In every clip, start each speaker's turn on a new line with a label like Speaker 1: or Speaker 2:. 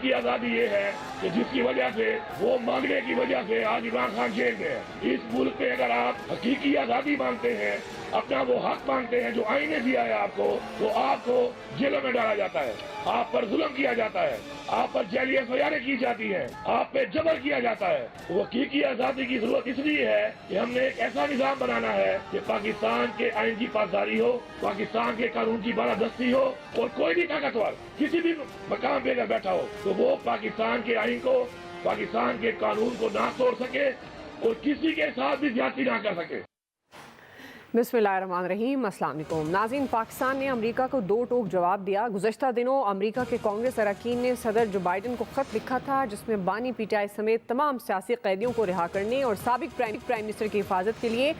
Speaker 1: حقیقی آزادی یہ ہے کہ جس کی وجہ سے وہ مانگنے کی وجہ سے آج عمران خان جیل میں ہے۔ اس ملک میں اگر آپ حقیقی آزادی مانگتے ہیں، اپنا وہ حق مانگتے ہیں جو آئین نے دیا ہے آپ کو، تو آپ کو جیلوں میں ڈالا جاتا ہے، آپ پر ظلم کیا جاتا ہے، آپ پر جیلی سزائیں کی جاتی ہیں، آپ پہ جبر کیا جاتا ہے۔ وہ حقیقی آزادی کی ضرورت اس لیے ہے کہ ہم نے ایک ایسا نظام بنانا ہے کہ پاکستان کے آئین کی پاسداری ہو، پاکستان کے قانون کی بالادستی ہو، اور کوئی بھی طاقتور کسی بھی مقام پہ اگر بیٹھا ہو تو وہ پاکستان کے آئین کو، پاکستان کے قانون کو نہ توڑ سکے اور کسی کے ساتھ بھی زیادتی نہ کر سکے۔
Speaker 2: بسم اللہ الرحمن الرحیم، السلام علیکم ناظرین۔ پاکستان نے امریکہ کو دو ٹوک جواب دیا۔ گزشتہ دنوں امریکہ کے کانگریس اراکین نے صدر جو بائیڈن کو خط لکھا تھا جس میں بانی پی ٹی آئی سمیت تمام سیاسی قیدیوں کو رہا کرنے اور سابق پرائم منسٹر کی حفاظت کے لیے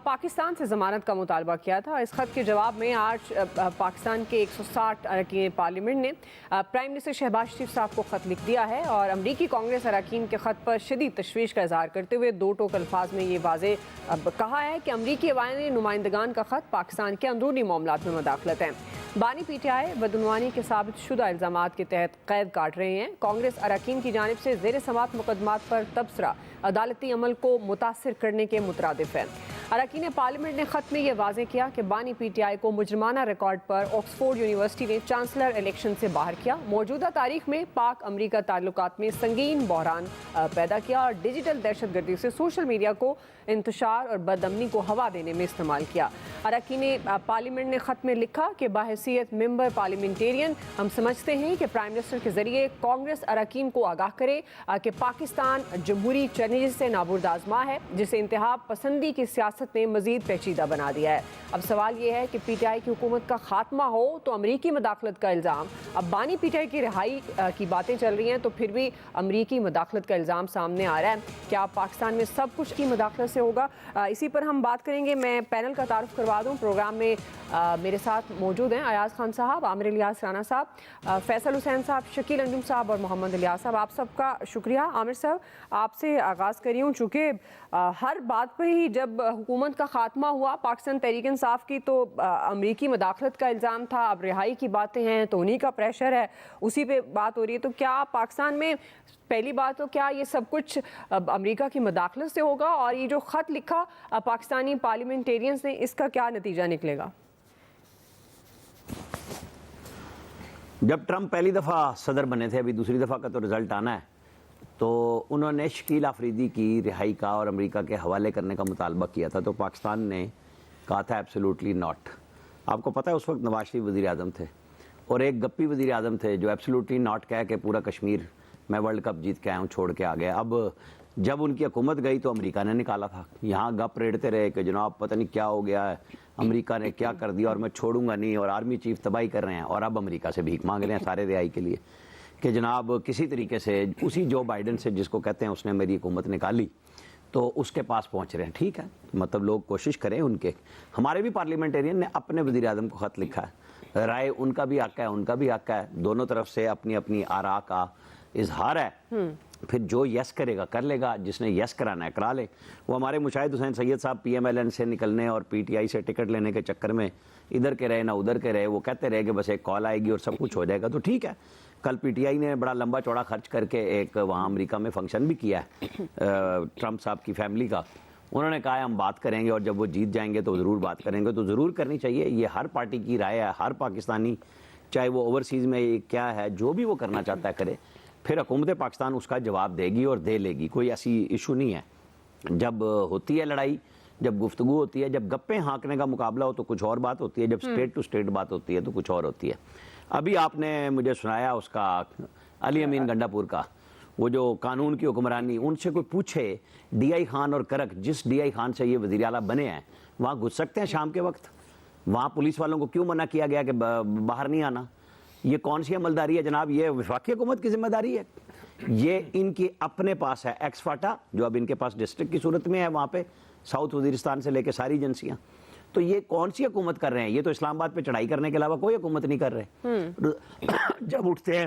Speaker 2: پاکستان سے ضمانت کا مطالبہ کیا تھا۔ اس خط کے جواب میں آج پاکستان کے 160 اراکین پارلیمنٹ نے پرائم منسٹر شہباز شریف صاحب کو خط لکھ دیا ہے اور امریکی کانگریس اراکین کے خط پر شدید تشویش کا اظہار کرتے ہوئے دو ٹوک الفاظ میں یہ واضح کہا ہے کہ امریکی عوامی نمائندگان کا خط پاکستان کے اندرونی معاملات میں مداخلت ہے۔ بانی پی ٹی آئی بدعنوانی کے ثابت شدہ الزامات کے تحت قید کاٹ رہے ہیں۔ کانگریس اراکین کی جانب سے زیر سماعت مقدمات پر تبصرہ عدالتی عمل کو متاثر کرنے کے مترادف ہے۔ اراکین پارلیمنٹ نے خط میں یہ واضح کیا کہ بانی پی ٹی آئی کو مجرمانہ ریکارڈ پر آکسفورڈ یونیورسٹی نے چانسلر الیکشن سے باہر کیا، موجودہ تاریخ میں پاک امریکہ تعلقات میں سنگین بحران پیدا کیا اور ڈیجیٹل دہشت گردی سے سوشل میڈیا کو انتشار اور بدامنی کو ہوا دینے میں استعمال کیا۔ اراکین پارلیمنٹ نے خط میں لکھا کہ بحیثیت ممبر پارلیمنٹیرین ہم سمجھتے ہیں کہ پرائم منسٹر کے ذریعے کانگریس اراکین کو آگاہ کرے کہ پاکستان جمہوری چیلنجز سے نابرد آزما ہے جسے انتہا پسندی کی سیاست نے مزید پیچیدہ بنا دیا ہے۔ اب سوال یہ ہے کہ پی ٹی آئی کی حکومت کا خاتمہ ہو تو امریکی مداخلت کا الزام، اب بانی پی ٹی آئی کی رہائی کی باتیں چل رہی ہیں تو پھر بھی امریکی مداخلت کا الزام سامنے آ رہا ہے۔ کیا پاکستان میں سب کچھ کی مداخلت سے ہوگا؟ اسی پر ہم بات کریں گے۔ میں پینل کا تعارف کروا دوں۔ پروگرام میں میرے ساتھ موجود ہیں ایاز خان صاحب، عامر الیاس رانا صاحب، فیصل حسین صاحب، شکیل انجم صاحب اور محمد الیاس صاحب۔ آپ سب کا شکریہ۔ عامر صاحب آپ سے آغاز کری ہوں، چونکہ ہر بات پہ ہی جب حکومت کا خاتمہ ہوا پاکستان تحریک انصاف کی تو امریکی مداخلت کا الزام تھا، اب رہائی کی باتیں ہیں تو انہی کا پریشر ہے، اسی پہ بات ہو رہی ہے۔ تو کیا پاکستان میں پہلی بات تو کیا یہ سب کچھ امریکہ کی مداخلت سے ہوگا، اور یہ جو خط لکھا پاکستانی پارلیمنٹیرینز نے اس کا کیا نتیجہ نکلے گا؟
Speaker 3: جب ٹرمپ پہلی دفعہ صدر بنے تھے، ابھی دوسری دفعہ کا تو رزلٹ آنا ہے، تو انہوں نے شکیل آفریدی کی رہائی کا اور امریکہ کے حوالے کرنے کا مطالبہ کیا تھا، تو پاکستان نے کہا تھا ایبسولوٹلی ناٹ۔ آپ کو پتہ ہے اس وقت نواز شریف وزیر اعظم تھے اور ایک گپی وزیر اعظم تھے جو ایبسولوٹلی ناٹ کہہ کے پورا کشمیر میں ورلڈ کپ جیت کے آیا ہوں چھوڑ کے آ گئے۔ اب جب ان کی حکومت گئی تو امریکہ نے نکالا تھا، یہاں گپ ریڑتے رہے کہ جناب پتہ نہیں کیا ہو گیا ہے، امریکہ نے کیا کر دیا اور میں چھوڑوں گا نہیں، اور آرمی چیف تباہی کر رہے ہیں، اور اب امریکہ سے بھیک مانگ رہے ہیں سارے رہائی کے لیے کہ جناب کسی طریقے سے اسی جو بائیڈن سے جس کو کہتے ہیں اس نے میری حکومت نکالی تو اس کے پاس پہنچ رہے ہیں۔ ٹھیک ہے، مطلب لوگ کوشش کریں ان کے، ہمارے بھی پارلیمنٹیرین نے اپنے وزیر اعظم کو خط لکھا ہے، رائے ان کا بھی حق ہے ان کا بھی حق ہے، دونوں طرف سے اپنی اپنی آراء کا اظہار ہے، پھر جو یس کرے گا کر لے گا، جس نے یس کرانا ہے کرا لے۔ وہ ہمارے مشاہد حسین سید صاحب پی ایم ایل این سے نکلنے اور پی ٹی آئی سے ٹکٹ لینے کے چکر میں ادھر کے رہے نہ ادھر کے رہے، وہ کہتے رہے کہ بس ایک کال آئے گی اور سب کچھ ہو جائے گا، تو ٹھیک ہے۔ کل پی ٹی آئی نے بڑا لمبا چوڑا خرچ کر کے ایک وہاں امریکہ میں فنکشن بھی کیا ہے ٹرمپ صاحب کی فیملی کا، انہوں نے کہا ہے ہم بات کریں گے اور جب وہ جیت جائیں گے تو ضرور بات کریں گے، تو ضرور کرنی چاہیے، یہ ہر پارٹی کی رائے ہے، ہر پاکستانی چاہے وہ اوورسیز میں کیا ہے جو بھی وہ کرنا چاہتا ہے کرے، پھر حکومت پاکستان اس کا جواب دے گی اور دے لے گی، کوئی ایسی ایشو نہیں ہے۔ جب ہوتی ہے لڑائی، جب گفتگو ہوتی ہے، جب گپیں ہانکنے کا مقابلہ ہو تو کچھ اور بات ہوتی ہے، جب اسٹیٹ ٹو اسٹیٹ بات ہوتی ہے تو کچھ اور ہوتی ہے۔ ابھی آپ نے مجھے سنایا اس کا علی امین گنڈا پور کا، وہ جو قانون کی حکمرانی، ان سے کوئی پوچھے ڈی آئی خان اور کرک جس ڈی آئی خان سے یہ وزیر اعلیٰ بنے ہیں وہاں گھس سکتے ہیں شام کے وقت؟ وہاں پولیس والوں کو کیوں منع کیا گیا کہ باہر نہیں آنا؟ یہ کون سی عملداری ہے جناب؟ یہ وفاقی حکومت کی ذمہ داری ہے؟ یہ ان کی اپنے پاس ہے ایکس فاٹا جو اب ان کے پاس ڈسٹرکٹ کی صورت میں ہے، وہاں پہ ساؤتھ وزیرستان سے لے کے ساری ایجنسیاں، تو یہ کون سی حکومت کر رہے ہیں؟ یہ تو اسلام آباد پہ چڑھائی کرنے کے علاوہ کوئی حکومت نہیں کر رہے۔ جب اٹھتے ہیں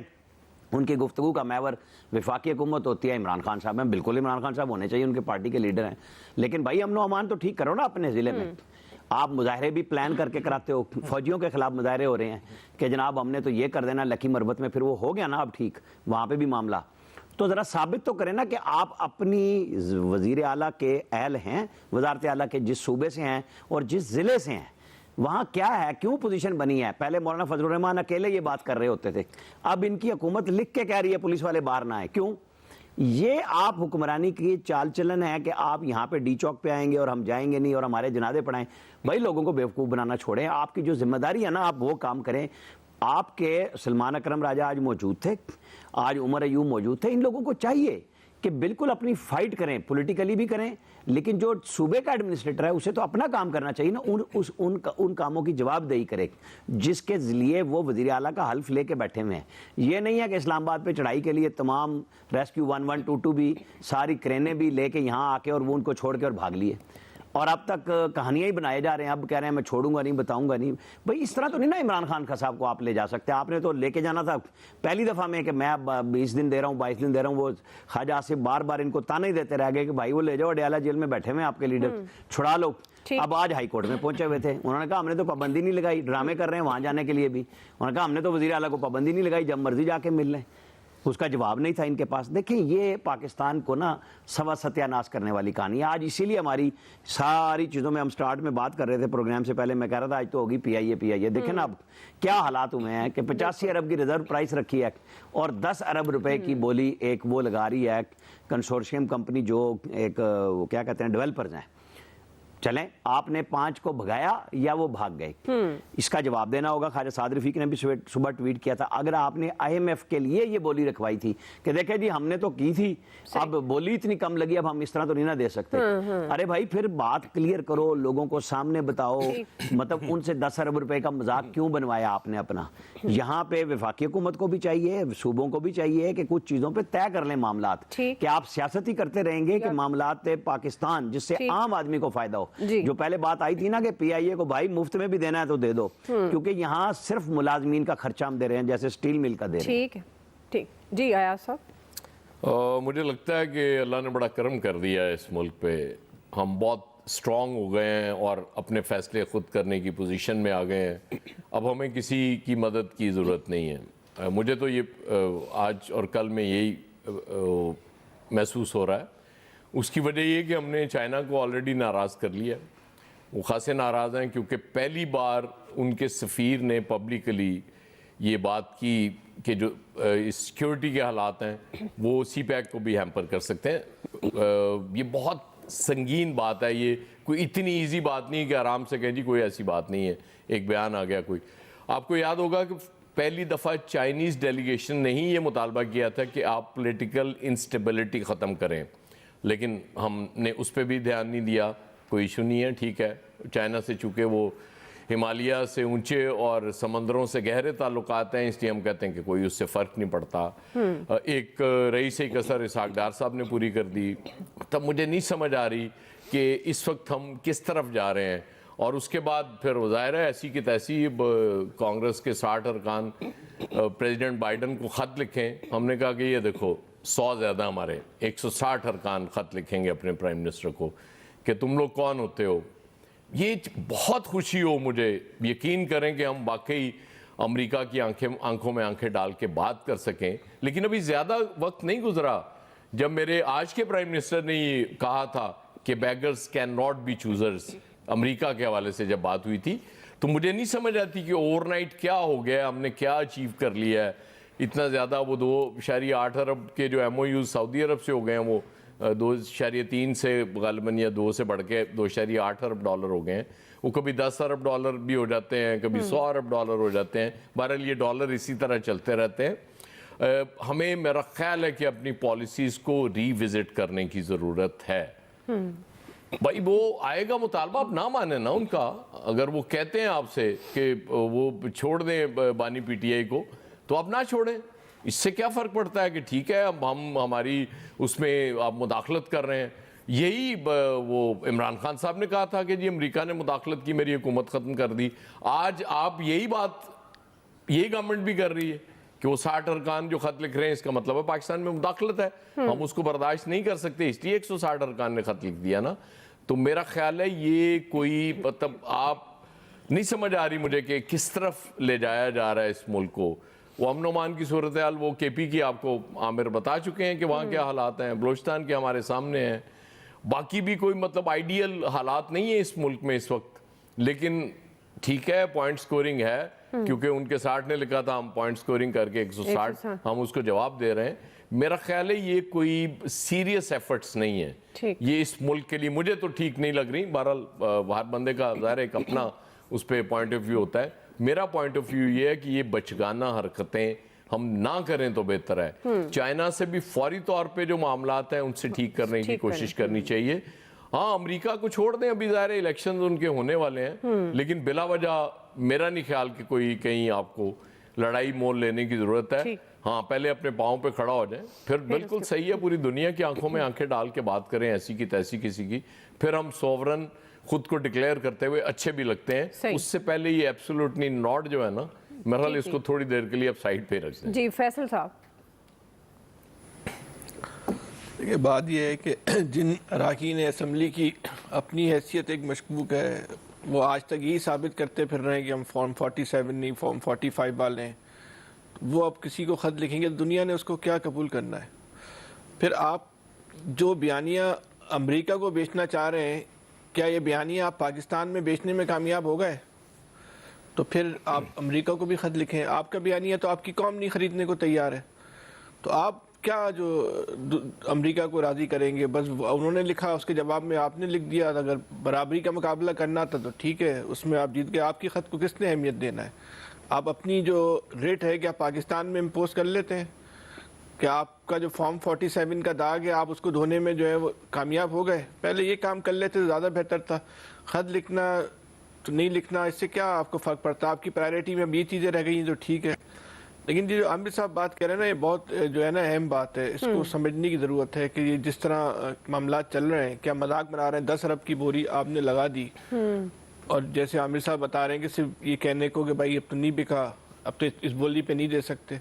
Speaker 3: ان کی گفتگو کا محور وفاقی حکومت ہوتی ہے، عمران خان صاحب ہیں، بالکل عمران خان صاحب ہونے چاہیے، ان کے پارٹی کے لیڈر ہیں، لیکن بھائی امن و امان تو ٹھیک کرو نا اپنے ضلع میں۔ آپ مظاہرے بھی پلان کر کے کراتے ہو, فوجیوں کے خلاف مظاہرے ہو رہے ہیں کہ جناب ہم نے تو یہ کر دینا لکی مربت میں, پھر وہ ہو گیا نا اب ٹھیک, وہاں پہ بھی معاملہ. تو ذرا ثابت تو کریں نا کہ آپ اپنی وزیر اعلیٰ کے اہل ہیں, وزارت اعلیٰ کے جس صوبے سے ہیں اور جس ضلع سے ہیں, وہاں کیا ہے, کیوں پوزیشن بنی ہے. پہلے مولانا فضل الرحمان اکیلے یہ بات کر رہے ہوتے تھے, اب ان کی حکومت لکھ کے کہہ رہی ہے پولیس والے باہر نہ آئے. کیوں؟ یہ آپ حکمرانی کی چال چلن ہے کہ آپ یہاں پہ ڈی چوک پہ آئیں گے اور ہم جائیں گے نہیں اور ہمارے جنازے پڑھائیں. بھائی لوگوں کو بیوقوف بنانا چھوڑیں, آپ کی جو ذمہ داری ہے نا آپ وہ کام کریں. آپ کے سلمان اکرم راجہ آج موجود تھے, آج عمر ایوب موجود تھے, ان لوگوں کو چاہیے کہ بالکل اپنی فائٹ کریں, پولیٹیکلی بھی کریں, لیکن جو صوبے کا ایڈمنسٹریٹر ہے اسے تو اپنا کام کرنا چاہیے نا, ان کاموں کی جواب دہی کرے جس کے لیے وہ وزیر اعلیٰ کا حلف لے کے بیٹھے ہوئے ہیں. یہ نہیں ہے کہ اسلام آباد پہ چڑھائی کے لیے تمام ریسکیو 1122 بھی ساری کرینیں بھی لے کے یہاں آ کے اور وہ ان کو چھوڑ کے اور بھاگ لیے, اور اب تک کہانیاں ہی بنائے جا رہے ہیں. اب کہہ رہے ہیں میں چھوڑوں گا نہیں, بتاؤں گا نہیں. بھائی اس طرح تو نہیں نا عمران خان صاحب کو آپ لے جا سکتے. آپ نے تو لے کے جانا تھا پہلی دفعہ میں کہ میں 20 دن دے رہا ہوں, 22 دن دے رہا ہوں. وہ خواجہ آصف بار بار ان کو تانے ہی دیتے رہ گئے کہ بھائی وہ لے جاؤ, اڈیالہ جیل میں بیٹھے ہوئے آپ کے لیڈر, چھڑا لو. اب آج ہائی کورٹ میں پہنچے ہوئے تھے, انہوں نے کہا ہم نے تو پابندی نہیں لگائی, ڈرامے کر رہے ہیں وہاں جانے کے لیے بھی. انہوں نے کہا ہم نے تو وزیر اعلیٰ کو پابندی نہیں لگائی, جب مرضی جا کے مل لیں. اس کا جواب نہیں تھا ان کے پاس. دیکھیں یہ پاکستان کو نا سوا ستیہ ناش کرنے والی کہانی ہے آج. اسی لیے ہماری ساری چیزوں میں ہم سٹارٹ میں بات کر رہے تھے پروگرام سے پہلے, میں کہہ رہا تھا آج تو ہوگی پی آئی اے. دیکھیں نا اب کیا حالات ہوئے ہیں کہ 85 ارب کی ریزرو پرائس رکھی ہے اور 10 ارب روپے کی بولی ایک وہ لگا رہی ہے کنسورشیم کمپنی جو ایک کیا کہتے ہیں ڈیولپرز ہیں. چلیں آپ نے 5 کو بھگایا یا وہ بھاگ گئے, اس کا جواب دینا ہوگا. خواجہ سعد رفیق نے بھی صبح ٹویٹ کیا تھا, اگر آپ نے آئی ایم ایف کے لیے یہ بولی رکھوائی تھی کہ دیکھیں جی ہم نے تو کی تھی, اب بولی اتنی کم لگی, اب ہم اس طرح تو نہیں نہ دے سکتے. ارے بھائی پھر بات کلیئر کرو, لوگوں کو سامنے بتاؤ. مطلب ان سے 10 ارب روپے کا مذاق کیوں بنوایا آپ نے اپنا. یہاں پہ وفاقی حکومت کو بھی چاہیے, صوبوں کو بھی چاہیے کہ کچھ چیزوں پہ طے کر لیں معاملات, کہ آپ سیاست ہی کرتے رہیں گے کہ معاملات پاکستان جس سے عام آدمی کو فائدہ ہو. جو پہلے بات آئی تھی نا کہ پی آئی اے کو بھائی مفت میں بھی دینا ہے تو دے دو, کیونکہ یہاں صرف ملازمین کا خرچہ ہم دے رہے ہیں جیسے سٹیل مل کا دے رہے ہیں.
Speaker 2: ٹھیک ہے, ٹھیک جی. ایاز صاحب
Speaker 4: مجھے لگتا ہے کہ اللہ نے بڑا کرم کر دیا ہے اس ملک پہ, ہم بہت سٹرونگ ہو گئے ہیں اور اپنے فیصلے خود کرنے کی پوزیشن میں آ گئے ہیں. اب ہمیں کسی کی مدد کی ضرورت نہیں ہے. مجھے تو یہ آج اور کل میں یہی محسوس ہو رہا ہے. اس کی وجہ یہ کہ ہم نے چائنا کو آلریڈی ناراض کر لیا. وہ خاصے ناراض ہیں کیونکہ پہلی بار ان کے سفیر نے پبلکلی یہ بات کی کہ جو سیکیورٹی کے حالات ہیں وہ سی پیک کو بھی ہیمپر کر سکتے ہیں. یہ بہت سنگین بات ہے, یہ کوئی اتنی ایزی بات نہیں کہ آرام سے کہیں جی کوئی ایسی بات نہیں ہے, ایک بیان آ گیا کوئی. آپ کو یاد ہوگا کہ پہلی دفعہ چائنیز ڈیلیگیشن نے ہی یہ مطالبہ کیا تھا کہ آپ پولیٹیکل انسٹیبلٹی ختم کریں, لیکن ہم نے اس پہ بھی دھیان نہیں دیا. کوئی ایشو نہیں ہے, ٹھیک ہے. چائنا سے چونکہ وہ ہمالیہ سے اونچے اور سمندروں سے گہرے تعلقات ہیں, اس لیے ہم کہتے ہیں کہ کوئی اس سے فرق نہیں پڑتا. ایک رئیس کثر اسحاق ڈار صاحب نے پوری کر دی. تب مجھے نہیں سمجھ آ رہی کہ اس وقت ہم کس طرف جا رہے ہیں. اور اس کے بعد پھر ظاہر ہے ایسی کی تیسی کانگریس کے 60 ارکان پریزیڈنٹ بائیڈن کو خط لکھیں. ہم نے کہا کہ یہ دیکھو 100 زیادہ ہمارے 160 ارکان خط لکھیں گے اپنے پرائم منسٹر کو کہ تم لوگ کون ہوتے ہو. یہ بہت خوشی ہو مجھے, یقین کریں کہ ہم واقعی امریکہ کی آنکھوں میں آنکھیں ڈال کے بات کر سکیں. لیکن ابھی زیادہ وقت نہیں گزرا جب میرے آج کے پرائم منسٹر نے یہ کہا تھا کہ beggars can not be choosers. امریکہ کے حوالے سے جب بات ہوئی تھی تو مجھے نہیں سمجھ آتی کہ اوور نائٹ کیا ہو گیا, ہم نے کیا اچیو کر لیا ہے اتنا زیادہ. وہ 2.8 ارب کے جو ایم او یوز سعودی عرب سے ہو گئے ہیں وہ 2.3 سے غالباً یا 2 سے بڑھ کے 2.8 ارب ڈالر ہو گئے ہیں. وہ کبھی 10 ارب ڈالر بھی ہو جاتے ہیں, کبھی 100 ارب ڈالر ہو جاتے ہیں. بہرحال یہ ڈالر اسی طرح چلتے رہتے ہیں. ہمیں میرا خیال ہے کہ اپنی پالیسیز کو ری وزٹ کرنے کی ضرورت ہے. بھائی وہ آئے گا مطالبہ, آپ نہ مانیں نا ان کا. اگر وہ کہتے ہیں آپ سے کہ وہ چھوڑ دیں بانی پی ٹی آئی کو تو آپ نہ چھوڑیں. اس سے کیا فرق پڑتا ہے کہ ٹھیک ہے ہم ہماری اس میں آپ مداخلت کر رہے ہیں. یہی وہ عمران خان صاحب نے کہا تھا کہ جی امریکہ نے مداخلت کی, میری حکومت ختم کر دی. آج آپ یہی گورنمنٹ بھی کر رہی ہے کہ وہ 60 ارکان جو خط لکھ رہے ہیں, اس کا مطلب ہے پاکستان میں مداخلت ہے. ہم اس کو برداشت نہیں کر سکتے, اس لیے 160 ارکان نے خط لکھ دیا نا. تو میرا خیال ہے یہ کوئی مطلب آپ نہیں سمجھ آ رہی مجھے کہ کس طرف لے جایا جا رہا ہے اس ملک کو. وہ امن و امان کی صورتحال وہ کے پی کی آپ کو عامر بتا چکے ہیں کہ وہاں کیا حالات ہیں, بلوچستان کے ہمارے سامنے ہیں. باقی بھی کوئی مطلب آئیڈیل حالات نہیں ہیں اس ملک میں اس وقت, لیکن ٹھیک ہے پوائنٹ سکورنگ ہے کیونکہ ان کے 60 نے لکھا تھا, ہم پوائنٹ سکورنگ کر کے 160 ہم اس کو جواب دے رہے ہیں. میرا خیال ہے یہ کوئی سیریس ایفرٹس نہیں ہیں یہ اس ملک کے لیے, مجھے تو ٹھیک نہیں لگ رہی. بہرحال ہر بندے کا ظاہر ایک اپنا اس پہ پوائنٹ آف ویو ہوتا ہے. میرا پوائنٹ آف ویو یہ ہے کہ یہ بچگانہ حرکتیں ہم نہ کریں تو بہتر ہے. چائنا سے بھی فوری طور پہ جو معاملات ہیں ان سے ٹھیک کرنے کی کوشش کرنی چاہیے. ہاں امریکہ کو چھوڑ دیں, ابھی ظاہر الیکشنز ان کے ہونے والے ہیں, لیکن بلا وجہ میرا نہیں خیال کہ کوئی کہیں آپ کو لڑائی مول لینے کی ضرورت ہے. ہاں پہلے اپنے پاؤں پہ کھڑا ہو جائیں, پھر بالکل صحیح ہے پوری دنیا کی آنکھوں میں آنکھیں ڈال کے بات کریں ایسی کی تیسی کسی کی, پھر ہم سوورن خود کو ڈکلیئر کرتے ہوئے اچھے بھی لگتے ہیں. اس سے پہلے یہ ایبسولوٹلی ناٹ جو ہے نا, میرا اس کو تھوڑی دیر کے لیے اب سائڈ پہ رکھ دیں.
Speaker 2: جی فیصل صاحب.
Speaker 5: دیکھیے بات یہ ہے کہ جن اراکین اسمبلی کی اپنی حیثیت ایک مشکوک ہے, وہ آج تک یہی ثابت کرتے پھر رہے ہیں کہ ہم فارم 47 نہیں فارم 45 والے ہیں. وہ اب کسی کو خط لکھیں گے دنیا نے اس کو کیا قبول کرنا ہے؟ پھر آپ جو بیانیہ امریکہ کو بیچنا چاہ رہے ہیں, کیا یہ بیانیہ آپ پاکستان میں بیچنے میں کامیاب ہو گئے؟ تو پھر آپ امریکہ کو بھی خط لکھیں. آپ کا بیانیہ تو آپ کی قوم نہیں خریدنے کو تیار ہے, تو آپ کیا جو امریکہ کو راضی کریں گے؟ بس انہوں نے لکھا, اس کے جواب میں آپ نے لکھ دیا. اگر برابری کا مقابلہ کرنا تھا تو ٹھیک ہے, اس میں آپ جیت گئے. آپ کی خط کو کس نے اہمیت دینا ہے؟ آپ اپنی جو ریٹ ہے کیا پاکستان میں امپوز کر لیتے ہیں؟ کہ آپ کا جو فارم 47 کا داغ ہے آپ اس کو دھونے میں جو ہے وہ کامیاب ہو گئے؟ پہلے یہ کام کر لیتے تو زیادہ بہتر تھا. خط لکھنا تو نہیں لکھنا, اس سے کیا آپ کو فرق پڑتا؟ آپ کی پرائیورٹی میں اب یہ چیزیں رہ گئی ہیں تو ٹھیک ہے. لیکن جو عامر صاحب بات کر رہے ہیں نا, یہ بہت جو ہے نا اہم بات ہے, اس کو سمجھنے کی ضرورت ہے کہ یہ جس طرح معاملات چل رہے ہیں, کیا مذاق بنا رہے ہیں؟ 10 ارب کی بوری آپ نے لگا دی, اور جیسے عامر صاحب بتا رہے ہیں کہ صرف یہ کہنے کو کہ بھائی اب تو نہیں بکا, اب تو اس بولی پہ نہیں دے سکتے.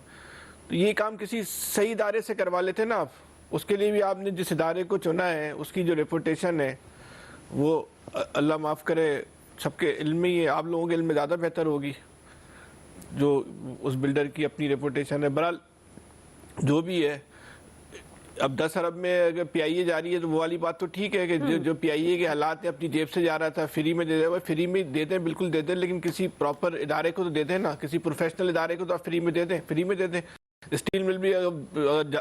Speaker 5: تو یہ کام کسی صحیح ادارے سے کروا لیتے نا آپ. اس کے لیے بھی آپ نے جس ادارے کو چنا ہے اس کی جو ریپوٹیشن ہے وہ اللہ معاف کرے سب کے علم میں ہی ہے, آپ لوگوں کے علم میں زیادہ بہتر ہوگی جو اس بلڈر کی اپنی ریپوٹیشن ہے. بہرحال جو بھی ہے, اب 10 ارب میں اگر پی آئی اے جا رہی ہے تو وہ والی بات تو ٹھیک ہے کہ جو پی آئی اے کے حالات ہیں اپنی جیب سے جا رہا تھا, فری میں دے دیں, فری میں دے دیں, بالکل دے دیں, لیکن کسی پراپر ادارے کو تو دے دیں نا, کسی پروفیشنل ادارے کو تو آپ فری میں دے دیں, فری میں دے دیں. اسٹیل مل بھی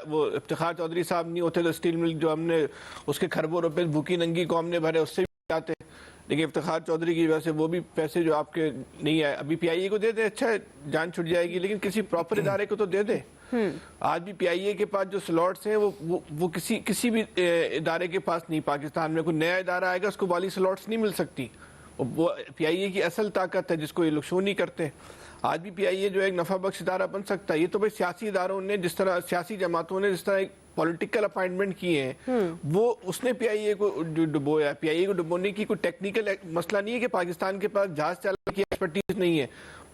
Speaker 5: وہ افتخار چودھری صاحب نہیں ہوتے تو اسٹیل مل جو ہم نے اس کے کھربوں روپے بھوکی ننگی قوم نے بھرے اس سے بھی آتے, لیکن افتخار چودھری کی وجہ سے وہ بھی پیسے جو آپ کے نہیں آئے. ابھی پی آئی اے کو دے دیں, اچھا ہے, جان چھٹ جائے گی, لیکن کسی پراپر ادارے کو تو دے دیں. آج بھی پی آئی اے کے پاس جو سلاٹس ہیں وہ کسی بھی ادارے کے پاس نہیں. پاکستان میں کوئی نیا ادارہ آئے گا اس کو والی سلاٹس نہیں مل سکتی. وہ پی آئی اے کی اصل طاقت ہے جس کو یہ لوگ شو نہیں کرتے. آج بھی پی آئی اے جو ہے ایک نفع بخش ادارہ بن سکتا ہے. یہ تو بھائی سیاسی اداروں نے جس طرح سیاسی جماعتوں نے جس طرح ایک پولیٹیکل اپائنٹمنٹ کیے ہیں وہ اس نے پی آئی اے کو ڈبویا. پی آئی اے کو ڈبونے کی کوئی ٹیکنیکل مسئلہ نہیں ہے کہ پاکستان کے پاس جہاز چلانے کی ایکسپرٹیز نہیں ہے,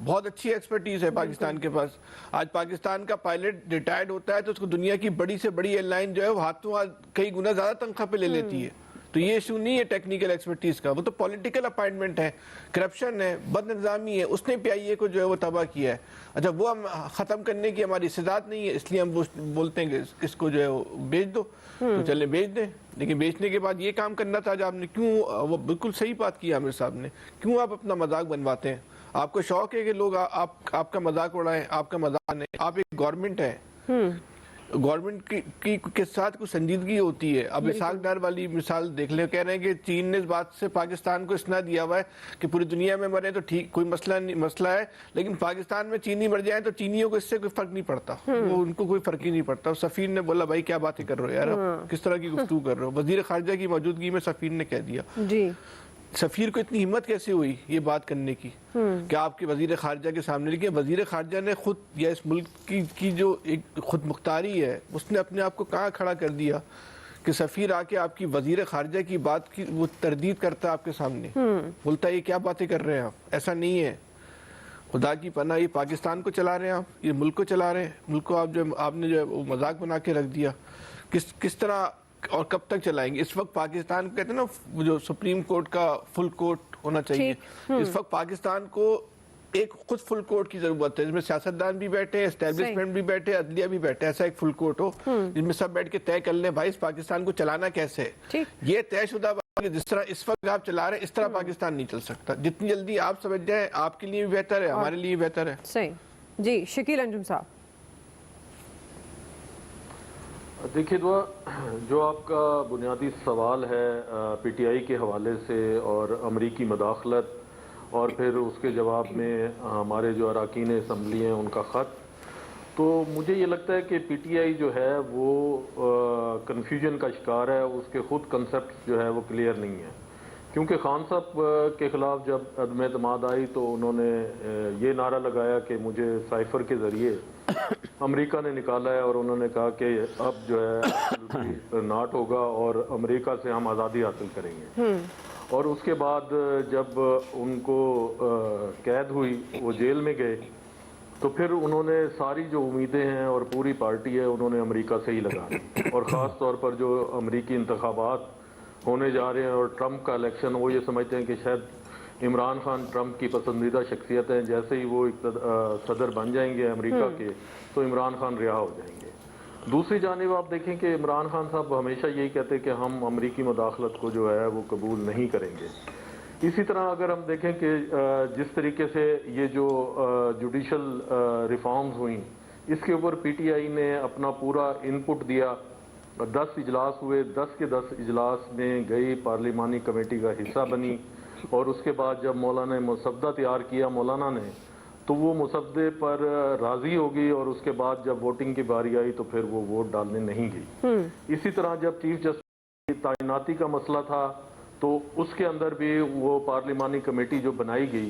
Speaker 5: بہت اچھی ایکسپرٹیز ہے پاکستان کے پاس. آج پاکستان کا پائلٹ ریٹائرڈ ہوتا ہے تو اس کو دنیا کی بڑی سے بڑی ایئر لائن جو ہے وہ ہاتھوں ہاتھ کئی گنا زیادہ تنخواہ پہ لے لیتی ہے. تو یہ ایشو نہیں ہے ٹیکنیکل ایکسپرٹیز کا, وہ تو پولیٹیکل اپائنٹمنٹ ہے, کرپشن ہے, بد نظامی ہے, اس نے پی آئی اے کو جو ہے وہ تباہ کیا ہے. اچھا وہ ہم ختم کرنے کی ہماری استعداد نہیں ہے, اس لیے ہم بولتے ہیں کہ اس کو جو ہے وہ بیچ دو, تو چلے بیچ دیں. لیکن بیچنے کے بعد یہ کام کرنا تھا جو آپ نے, کیوں, وہ بالکل صحیح بات کی عامر صاحب نے, کیوں آپ اپنا مذاق بنواتے ہیں؟ آپ کو شوق ہے کہ لوگ آپ کا مذاق اڑائیں, آپ کا مذاق نہیں. آپ ایک گورنمنٹ ہے, گورنمنٹ کی کے ساتھ کچھ سنجیدگی ہوتی ہے. اب اسحاق ڈار والی مثال دیکھ لیں, کہہ رہے ہیں کہ چین نے اس بات سے پاکستان کو اسنا دیا ہوا ہے کہ پوری دنیا میں مرے تو ٹھیک, کوئی مسئلہ ہے, لیکن پاکستان میں چینی مر جائیں تو چینیوں کو اس سے کوئی فرق نہیں پڑتا, وہ ان کو کوئی فرق ہی نہیں پڑتا. سفیر نے بولا بھائی کیا باتیں کر رہے ہو یار, آپ کس طرح کی گفتگو کر رہے ہو؟ وزیر خارجہ کی موجودگی میں سفیر نے کہہ دیا.
Speaker 2: جی
Speaker 5: سفیر کو اتنی ہمت کیسے ہوئی یہ بات کرنے کی کہ آپ کے وزیر خارجہ کے سامنے, لیکن وزیر خارجہ نے خود, یا اس ملک کی جو ایک خود مختاری ہے, اس نے اپنے آپ کو کہاں کھڑا کر دیا کہ سفیر آ کے آپ کی وزیر خارجہ کی بات کی وہ تردید کرتا ہے آپ کے سامنے, بولتا ہے یہ کیا باتیں کر رہے ہیں آپ, ایسا نہیں ہے. خدا کی پناہ, یہ پاکستان کو چلا رہے ہیں آپ, یہ ملک کو چلا رہے ہیں, ملک کو آپ نے جو ہے وہ مذاق بنا کے رکھ دیا. کس طرح اور کب تک چلائیں گے؟ اس وقت پاکستان کو کہتے ہیں نا وہ جو سپریم کورٹ کا فل کورٹ ہونا چاہیے، اس وقت پاکستان کو ایک خود فل کورٹ کی ضرورت ہے جس میں سیاستدان بھی بیٹھے ہیں، اسٹیبلشمنٹ بھی بیٹھے، عدلیہ بھی بیٹھے، ایسا ایک فل کورٹ ہو جس میں سب بیٹھ کے طے کر لیں بھائی اس پاکستان کو چلانا کیسے ہے۔ یہ طے شدہ بات ہے، جس طرح اس وقت آپ چلا رہے ہیں اس طرح پاکستان نہیں چل سکتا۔ جتنی جلدی آپ سمجھ جائیں آپ کے لیے بھی بہتر ہے، ہمارے لیے بھی بہتر ہے۔
Speaker 2: صحیح جی شکیل انجم صاحب۔
Speaker 6: دیکھیے دعا، جو آپ کا بنیادی سوال ہے پی ٹی آئی کے حوالے سے اور امریکی مداخلت اور پھر اس کے جواب میں ہمارے جو اراکین اسمبلی ہیں ان کا خط، تو مجھے یہ لگتا ہے کہ پی ٹی آئی جو ہے وہ کنفیوژن کا شکار ہے، اس کے خود کنسپٹ جو ہے وہ کلیئر نہیں ہے، کیونکہ خان صاحب کے خلاف جب عدم اعتماد آئی تو انہوں نے یہ نعرہ لگایا کہ مجھے سائفر کے ذریعے امریکہ نے نکالا ہے اور انہوں نے کہا کہ اب جو ہے ناٹ ہوگا اور امریکہ سے ہم آزادی حاصل کریں گے، اور اس کے بعد جب ان کو قید ہوئی وہ جیل میں گئے تو پھر انہوں نے ساری جو امیدیں ہیں اور پوری پارٹی ہے انہوں نے امریکہ سے ہی لگا دی، اور خاص طور پر جو امریکی انتخابات ہونے جا رہے ہیں اور ٹرمپ کا الیکشن، وہ یہ سمجھتے ہیں کہ شاید عمران خان ٹرمپ کی پسندیدہ شخصیت ہیں، جیسے ہی وہ صدر بن جائیں گے امریکہ کے تو عمران خان رہا ہو جائیں گے۔ دوسری جانب آپ دیکھیں کہ عمران خان صاحب ہمیشہ یہی کہتے کہ ہم امریکی مداخلت کو جو ہے وہ قبول نہیں کریں گے۔ اسی طرح اگر ہم دیکھیں کہ جس طریقے سے یہ جو جوڈیشل ریفارمز ہوئیں اس کے اوپر پی ٹی آئی نے اپنا پورا انپٹ دیا، 10 اجلاس ہوئے، 10 کے 10 اجلاس میں گئی، پارلیمانی کمیٹی کا حصہ بنی، اور اس کے بعد جب مولانا نے مسودہ تیار کیا مولانا نے تو وہ مسودے پر راضی ہو گئی، اور اس کے بعد جب ووٹنگ کی باری آئی تو پھر وہ ووٹ ڈالنے نہیں گئی۔ اسی طرح جب چیف جسٹس کی تعیناتی کا مسئلہ تھا تو اس کے اندر بھی وہ پارلیمانی کمیٹی جو بنائی گئی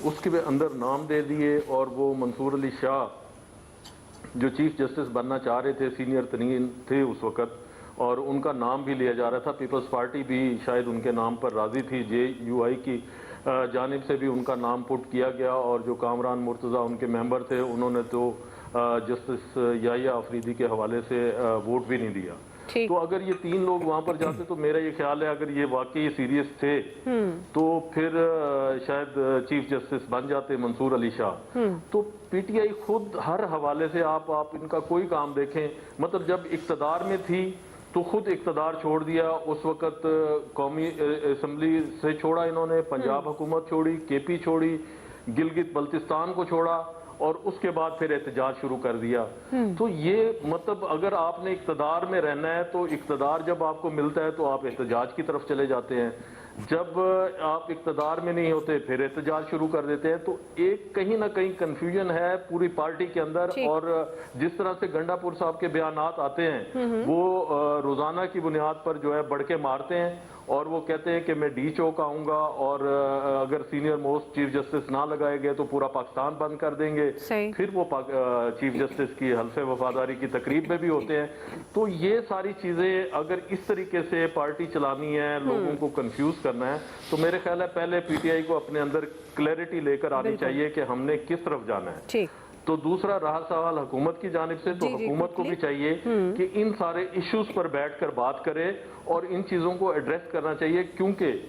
Speaker 6: اس کے اندر نام دے دیے، اور وہ منصور علی شاہ جو چیف جسٹس بننا چاہ رہے تھے، سینئر ترین تھے اس وقت، اور ان کا نام بھی لیا جا رہا تھا، پیپلز پارٹی بھی شاید ان کے نام پر راضی تھی، جے یو آئی کی جانب سے بھی ان کا نام پٹ کیا گیا، اور جو کامران مرتضیٰ ان کے ممبر تھے انہوں نے تو جسٹس یحییٰ آفریدی کے حوالے سے ووٹ بھی نہیں دیا۔ تو اگر یہ 3 لوگ وہاں پر جاتے تو میرا یہ خیال ہے اگر یہ واقعی سیریس تھے تو پھر شاید چیف جسٹس بن جاتے منصور علی شاہ۔ تو پی ٹی آئی خود ہر حوالے سے آپ ان کا کوئی کام دیکھیں، مطلب جب اقتدار میں تھی تو خود اقتدار چھوڑ دیا، اس وقت قومی اسمبلی سے چھوڑا انہوں نے، پنجاب حکومت چھوڑی، کے پی چھوڑی، گلگت بلتستان کو چھوڑا، اور اس کے بعد پھر احتجاج شروع کر دیا۔ تو یہ مطلب اگر آپ نے اقتدار میں رہنا ہے تو اقتدار جب آپ کو ملتا ہے تو آپ احتجاج کی طرف چلے جاتے ہیں، جب آپ اقتدار میں نہیں ہوتے پھر احتجاج شروع کر دیتے ہیں۔ تو ایک کہیں نہ کہیں کنفیوژن ہے پوری پارٹی کے اندر، اور جس طرح سے گنڈا پور صاحب کے بیانات آتے ہیں وہ روزانہ کی بنیاد پر جو ہے بڑھ کے مارتے ہیں، اور وہ کہتے ہیں کہ میں ڈی چوک آؤں گا، اور اگر سینئر موسٹ چیف جسٹس نہ لگائے گئے تو پورا پاکستان بند کر دیں گے، پھر وہ چیف جسٹس کی حلف وفاداری کی تقریب میں بھی ہوتے ہیں۔ تو یہ ساری چیزیں اگر اس طریقے سے پارٹی چلانی ہے، لوگوں کو کنفیوز کرنا ہے، تو میرے خیال ہے پہلے پی ٹی آئی کو اپنے اندر کلیئرٹی لے کر آنی چاہیے کہ ہم نے کس طرف جانا ہے۔ تو دوسرا رہا سوال حکومت کی جانب سے، تو حکومت کو بھی چاہیے کہ ان سارے ایشوز پر بیٹھ کر بات کرے اور ان چیزوں کو ایڈریس کرنا چاہیے، کیونکہ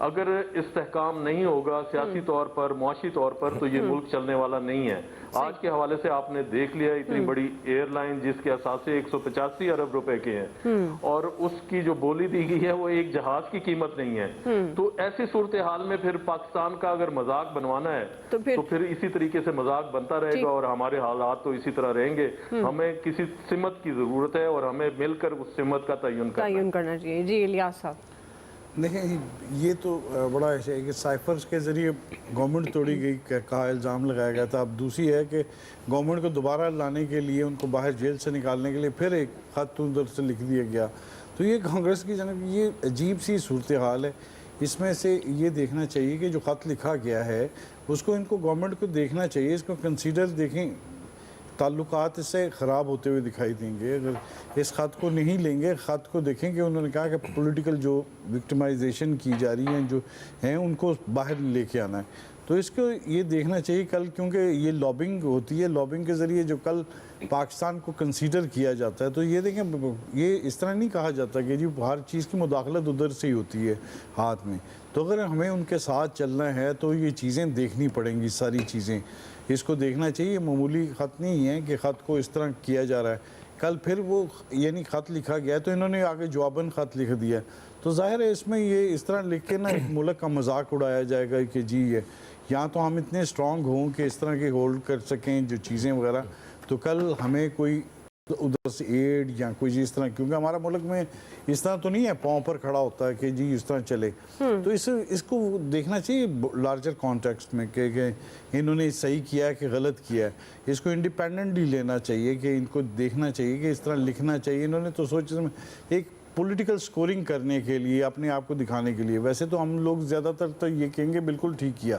Speaker 6: اگر استحکام نہیں ہوگا سیاسی طور پر، معاشی طور پر، تو یہ ملک چلنے والا نہیں ہے۔ آج کے حوالے سے آپ نے دیکھ لیا اتنی بڑی ایئر لائن جس کے اثاثے 185 ارب روپے کے ہیں، اور اس کی جو بولی دی گئی ہے وہ ایک جہاز کی قیمت نہیں ہے۔ تو ایسی صورتحال میں پھر پاکستان کا اگر مذاق بنوانا ہے تو پھر اسی طریقے سے مذاق بنتا رہے گا، اور ہمارے حالات تو اسی طرح رہیں گے۔ ہمیں کسی سمت کی ضرورت ہے اور ہمیں مل کر اس سمت کا تعین کرنا
Speaker 2: چاہیے۔ جی الیاس صاحب۔
Speaker 7: دیکھیں یہ تو بڑا ایسے ہے کہ سائفرز کے ذریعے گورنمنٹ توڑی گئی کا الزام لگایا گیا تھا۔ اب دوسری ہے کہ گورنمنٹ کو دوبارہ لانے کے لیے، ان کو باہر جیل سے نکالنے کے لیے پھر ایک خط ادھر سے لکھ دیا گیا۔ تو یہ کانگریس کی جانب یہ عجیب سی صورتحال ہے۔ اس میں سے یہ دیکھنا چاہیے کہ جو خط لکھا گیا ہے اس کو ان کو گورنمنٹ کو دیکھنا چاہیے، اس کو کنسیڈر دیکھیں، تعلقات اس سے خراب ہوتے ہوئے دکھائی دیں گے اگر اس خط کو نہیں لیں گے۔ خط کو دیکھیں کہ انہوں نے کہا کہ پولیٹیکل جو وکٹمائزیشن کی جا رہی ہیں جو ہیں ان کو باہر لے کے آنا ہے۔ تو اس کو یہ دیکھنا چاہیے کل، کیونکہ یہ لابنگ ہوتی ہے، لابنگ کے ذریعے جو کل پاکستان کو کنسیڈر کیا جاتا ہے، تو یہ دیکھیں یہ اس طرح نہیں کہا جاتا کہ جی ہر چیز کی مداخلت ادھر سے ہی ہوتی ہے ہاتھ میں. تو اگر ہمیں ان کے ساتھ چلنا ہے تو یہ چیزیں دیکھنی پڑیں گی، ساری چیزیں اس کو دیکھنا چاہیے. یہ معمولی خط نہیں ہے کہ خط کو اس طرح کیا جا رہا ہے. کل پھر وہ یعنی خط لکھا گیا تو انہوں نے آگے جواباً خط لکھ دیا، تو ظاہر ہے اس میں یہ اس طرح لکھ کے نا ملک کا مذاق اڑایا جائے گا کہ جی یہ یہاں تو ہم اتنے اسٹرانگ ہوں کہ اس طرح کے ہولڈ کر سکیں جو چیزیں وغیرہ، تو کل ہمیں کوئی ادھر سے ایڈ یا کوئی چیز اس طرح، کیونکہ ہمارا ملک میں اس طرح تو نہیں ہے پاؤں پر کھڑا ہوتا ہے کہ جی اس طرح چلے. تو اس کو دیکھنا چاہیے لارجر کانٹیکسٹ میں کہ انہوں نے صحیح کیا ہے کہ غلط کیا ہے. اس کو انڈیپینڈنٹلی لینا چاہیے کہ ان کو دیکھنا چاہیے کہ اس طرح لکھنا چاہیے. انہوں نے تو سوچا ایک پولیٹیکل سکورنگ کرنے کے لیے، اپنے آپ کو دکھانے کے لیے. ویسے تو ہم لوگ زیادہ تر تو یہ کہیں گے بالکل ٹھیک کیا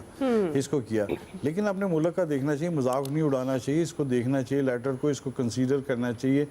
Speaker 7: اس کو کیا، لیکن اپنے ملک کا دیکھنا چاہیے، مذاق نہیں اڑانا چاہیے. اس کو دیکھنا چاہیے، لیٹر کو اس کو کنسیڈر کرنا چاہیے،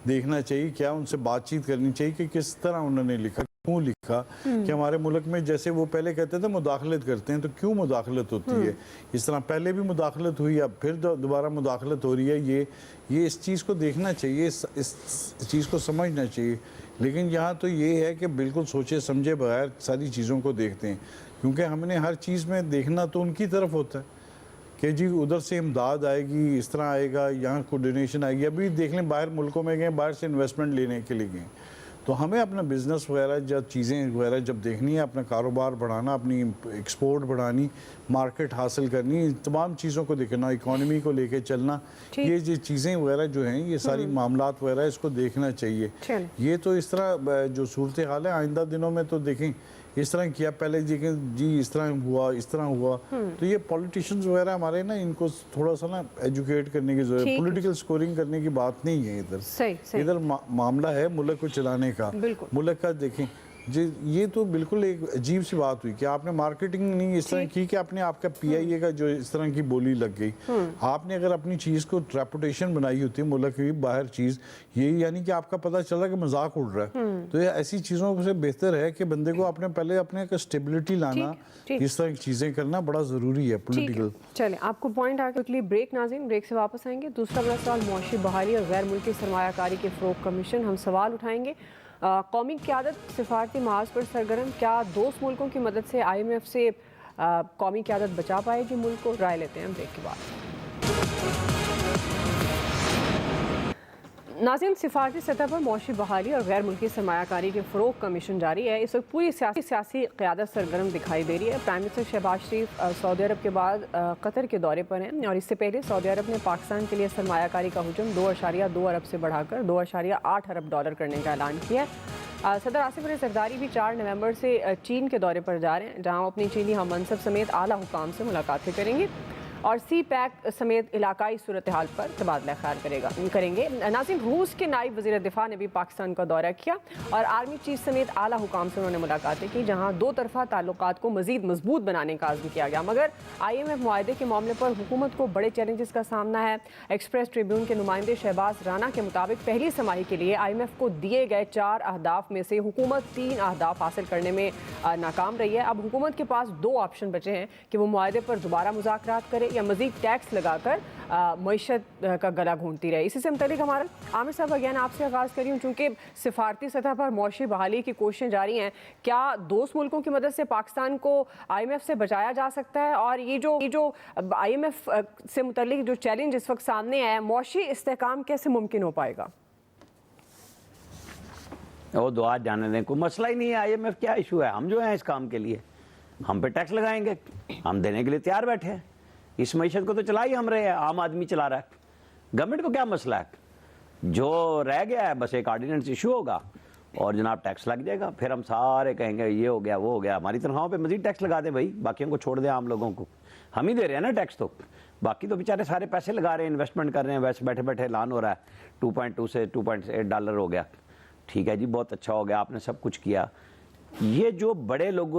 Speaker 7: دیکھنا چاہیے کیا ان سے بات چیت کرنی چاہیے کہ کس طرح انہوں نے لکھا، کیوں لکھا. کہ ہمارے ملک میں جیسے وہ پہلے کہتے تھے مداخلت کرتے ہیں، تو کیوں مداخلت ہوتی ہے اس طرح؟ پہلے بھی مداخلت ہوئی، اب پھر دوبارہ مداخلت ہو رہی ہے. یہ اس چیز کو دیکھنا چاہیے، اس چیز کو سمجھنا چاہیے. لیکن یہاں تو یہ ہے کہ بالکل سوچے سمجھے بغیر ساری چیزوں کو دیکھتے ہیں، کیونکہ ہم نے ہر چیز میں دیکھنا تو ان کی طرف ہوتا ہے کہ جی ادھر سے امداد آئے گی، اس طرح آئے گا، یہاں کو ڈونیشن آئے گی. ابھی دیکھ لیں باہر ملکوں میں گئے، باہر سے انویسٹمنٹ لینے کے لیے گئے. تو ہمیں اپنا بزنس وغیرہ جب چیزیں وغیرہ جب دیکھنی ہے، اپنا کاروبار بڑھانا، اپنی ایکسپورٹ بڑھانی، مارکیٹ حاصل کرنی، تمام چیزوں کو دیکھنا، اکانومی کو لے کے چلنا، یہ جو چیزیں وغیرہ جو ہیں، یہ ساری معاملات وغیرہ اس کو دیکھنا چاہیے. یہ تو اس طرح جو صورتحال ہے آئندہ دنوں میں تو دیکھیں اس طرح کیا، پہلے جی اس طرح ہوا، اس طرح ہوا. تو یہ پولیٹیشینز وغیرہ ہمارے نا ان کو تھوڑا سا نا ایجوکیٹ کرنے کی ضرورت ہے. پولیٹیکل سکورنگ کرنے کی بات نہیں ہے ادھر معاملہ ہے ملک کو چلانے کا. ملک کا دیکھیں جی یہ تو بالکل ایک عجیب سی بات ہوئی کہ آپ نے مارکیٹنگ نہیں اس طرح کی کہ اپنے آپ کا پی آئی اے کا جو اس طرح کی بولی لگ گئی. آپ نے اگر اپنی چیز کو ریپوٹیشن بنائی ہوتی ہے ملک کی باہر چیز، یہ یعنی کہ آپ کا پتہ چل رہا ہے کہ مذاق اڑ رہا ہے. تو یہ ایسی چیزوں سے بہتر ہے کہ بندے کو پہلے اپنے اسٹیبلٹی لانا، اس طرح کی چیزیں کرنا بڑا ضروری ہے پولیٹیکل.
Speaker 2: چلیں آپ کو پوائنٹ آ کے بریک ناظرین، بریک سے واپس آئیں گے. دوسرا بڑا سوال معاشی بحالی اور غیر ملکی سرمایہ کاری کے فروغ کمیشن. ہم سوال اٹھائیں گے قومی قیادت سفارتی محاذ پر سرگرم، کیا دوست ملکوں کی مدد سے آئی ایم ایف سے قومی قیادت بچا پائے گی ملک کو؟ رائے لیتے ہیں بریک کے بعد. ناظرین، سفارتی سطح پر معاشی بحالی اور غیر ملکی سرمایہ کاری کے فروغ کا مشن جاری ہے. اس وقت پوری سیاسی قیادت سرگرم دکھائی دے رہی ہے. پرائم منسٹر شہباز شریف سعودی عرب کے بعد قطر کے دورے پر ہیں، اور اس سے پہلے سعودی عرب نے پاکستان کے لیے سرمایہ کاری کا حجم 2.2 ارب سے بڑھا کر 2.8 ارب ڈالر کرنے کا اعلان کیا ہے. صدر آصف علی زرداری بھی 4 نومبر سے چین کے دورے پر جا رہے ہیں، جہاں اپنی چینی ہم منصب سمیت اعلیٰ حکام سے ملاقاتیں کریں گے اور سی پیک سمیت علاقائی صورتحال پر تبادلہ خیال کریں گے. ناظرین، روس کے نائب وزیر دفاع نے بھی پاکستان کا دورہ کیا اور آرمی چیف سمیت اعلیٰ حکام سے انہوں نے ملاقاتیں کی، جہاں دو طرفہ تعلقات کو مزید مضبوط بنانے کا عزم کیا گیا. مگر آئی ایم ایف معاہدے کے معاملے پر حکومت کو بڑے چیلنجز کا سامنا ہے. ایکسپریس ٹریبیون کے نمائندے شہباز رانا کے مطابق پہلی سماعی کے لیے آئی ایم ایف کو دیے گئے 4 اہداف میں سے حکومت 3 اہداف حاصل کرنے میں ناکام رہی ہے. اب حکومت کے پاس 2 آپشن بچے ہیں کہ وہ معاہدے پر دوبارہ مذاکرات کرے یا مزید ٹیکس لگا کر معیشت کا گلا گھونٹتی رہے. اسی سے متعلق ہمارا عامر صاحب اگین آپ سے آغاز کری ہوں، چونکہ سفارتی سطح پر معاشی بحالی کی کوششیں جاری ہیں، کیا دوست ملکوں کی مدد سے پاکستان کو آئی ایم ایف سے بچایا جا سکتا ہے؟ اور یہ جو آئی ایم ایف سے متعلق جو چیلنج اس وقت سامنے ہے، معاشی استحکام کیسے ممکن ہو پائے گا؟
Speaker 3: وہ دعا جانے دیں، کوئی مسئلہ ہی نہیں ہے. آئی ایم ایف کیا ایشو ہے؟ ہم جو ہیں اس کام کے لیے ہم پہ ٹیکس لگائیں گے، ہم دینے کے لیے تیار بیٹھے ہیں. اس معیشت کو تو چلا ہی ہم رہے ہیں، عام آدمی چلا رہا ہے. گورنمنٹ کو کیا مسئلہ ہے؟ جو رہ گیا ہے بس ایک آرڈیننس ایشو ہوگا اور جناب ٹیکس لگ جائے گا. پھر ہم سارے کہیں گے یہ ہو گیا وہ ہو گیا. ہماری تنخواہوں پہ مزید ٹیکس لگا دیں بھائی، باقیوں کو چھوڑ دیں. عام لوگوں کو ہم ہی دے رہے ہیں نا ٹیکس، تو باقی تو بیچارے سارے پیسے لگا رہے ہیں، انویسٹمنٹ کر رہے ہیں. ویسے بیٹھے بیٹھے اعلان ہو رہا ہے 2.2 سے 2.8 ڈالر ہو گیا. ٹھیک ہے جی، بہت اچھا ہو گیا، آپ نے سب کچھ کیا. یہ جو بڑے لوگ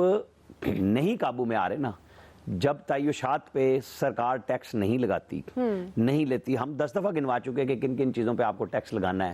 Speaker 3: نہیں قابو میں آ رہے نا، جب تعیشات پہ سرکار ٹیکس نہیں لگاتی، نہیں لیتی. ہم 10 دفعہ گنوا چکے کہ کن کن چیزوں پہ آپ کو ٹیکس لگانا ہے.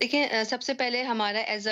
Speaker 8: دیکھیں سب سے پہلے ہمارا ایز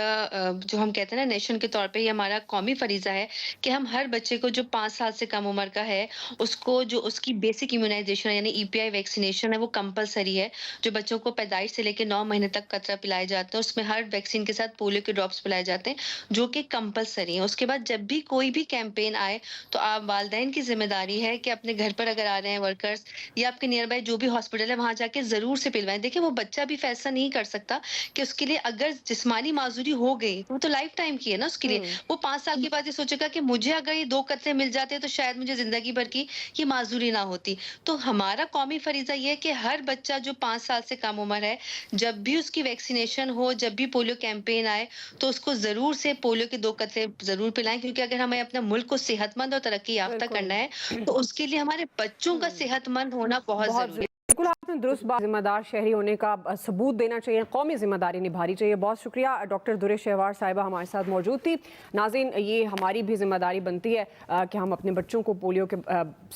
Speaker 8: جو ہم کہتے ہیں نا نیشن کے طور پہ یہ ہمارا قومی فریضہ ہے کہ ہم ہر بچے کو جو 5 سال سے کم عمر کا ہے اس کو جو اس کی بیسک امیونائزیشن یعنی EPI ویکسینیشن ہے وہ کمپلسری ہے. جو بچوں کو پیدائش سے لے کے 9 مہینے تک قطرہ پلائے جاتے ہیں اس میں ہر ویکسین کے ساتھ پولیو کے ڈراپس پلائے جاتے ہیں جو کہ کمپلسری ہیں. اس کے بعد جب بھی کوئی بھی کیمپین آئے تو آپ والدین کی ذمہ داری ہے کہ اپنے گھر پر اگر آ رہے ہیں ورکرز یا آپ کے نیئر بائی جو بھی ہاسپٹل ہے وہاں جا کے ضرور سے پلوائیں. دیکھیں وہ بچہ بھی فیصلہ نہیں کر سکتا کہ اس کے لیے اگر جسمانی معذوری ہو گئی وہ تو لائف ٹائم کی ہے نا اس کے لیے. وہ 5 سال کے بعد یہ سوچے گا کہ مجھے اگر یہ 2 قطرے مل جاتے تو شاید مجھے زندگی بھر کی یہ معذوری نہ ہوتی. تو ہمارا قومی فریضہ یہ ہے کہ ہر بچہ جو 5 سال سے کم عمر ہے جب بھی اس کی ویکسینیشن ہو جب بھی پولیو کیمپین آئے تو اس کو ضرور سے پولیو کے 2 قطرے ضرور پلائیں. کیونکہ اگر ہمیں اپنے ملک کو صحت مند اور ترقی یافتہ کرنا ہے تو اس کے لیے ہمارے بچوں کا صحت مند ہونا بہت ضروری ہے.
Speaker 2: بالکل آپ نے درست بات، ذمہ دار شہری ہونے کا ثبوت دینا چاہیے، قومی ذمہ داری نبھانی چاہیے. بہت شکریہ ڈاکٹر درے شہوار صاحبہ ہمارے ساتھ موجود تھی. ناظرین یہ ہماری بھی ذمہ داری بنتی ہے کہ ہم اپنے بچوں کو پولیو کے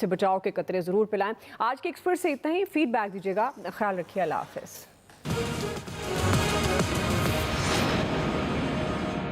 Speaker 2: سے بچاؤ کے قطرے ضرور پلائیں. آج کے ایکسپرٹ سے اتنا ہی. فیڈ بیک دیجیے گا. خیال رکھیے. اللہ حافظ.